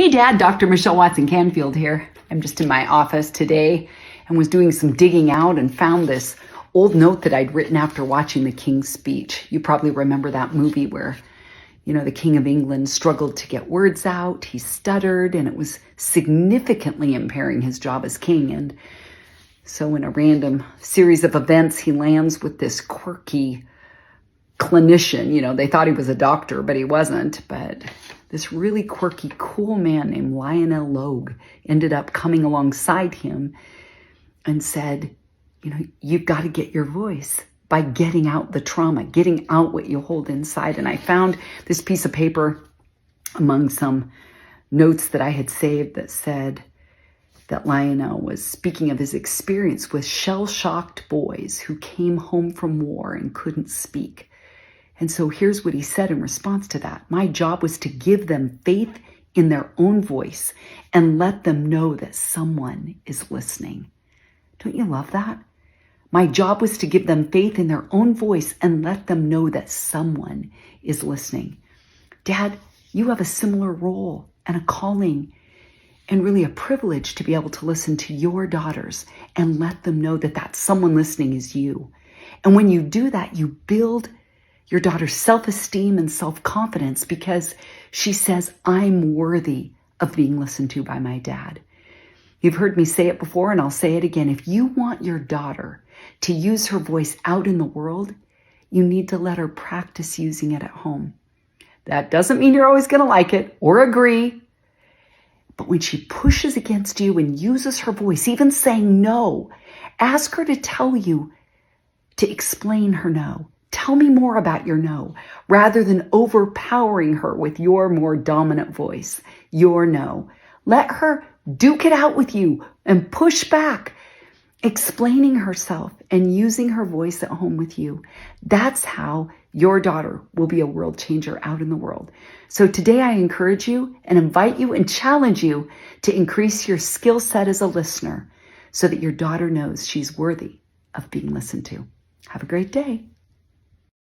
Hey Dad, Dr. Michelle Watson Canfield here. I'm just in my office today and was doing some digging out and found this old note that I'd written after watching the King's Speech. You probably remember that movie where, the King of England struggled to get words out. He stuttered and it was significantly impairing his job as king. And so in a random series of events, he lands with this quirky clinician. They thought he was a doctor, but he wasn't. But this really quirky, cool man named Lionel Logue ended up coming alongside him and said, you've got to get your voice by getting out the trauma, getting out what you hold inside. And I found this piece of paper among some notes that I had saved that said that Lionel was speaking of his experience with shell-shocked boys who came home from war and couldn't speak. And so here's what he said in response to that. My job was to give them faith in their own voice and let them know that someone is listening. Don't you love that? My job was to give them faith in their own voice and let them know that someone is listening. Dad, you have a similar role and a calling and really a privilege to be able to listen to your daughters and let them know that that someone listening is you. And when you do that, you build your daughter's self-esteem and self-confidence because she says, I'm worthy of being listened to by my dad. You've heard me say it before, and I'll say it again. If you want your daughter to use her voice out in the world, you need to let her practice using it at home. That doesn't mean you're always going to like it or agree. But when she pushes against you and uses her voice, even saying no, ask her to tell you, to explain her no. Tell me more about your no, rather than overpowering her with your more dominant voice, your no. Let her duke it out with you and push back, explaining herself and using her voice at home with you. That's how your daughter will be a world changer out in the world. So today I encourage you and invite you and challenge you to increase your skill set as a listener so that your daughter knows she's worthy of being listened to. Have a great day.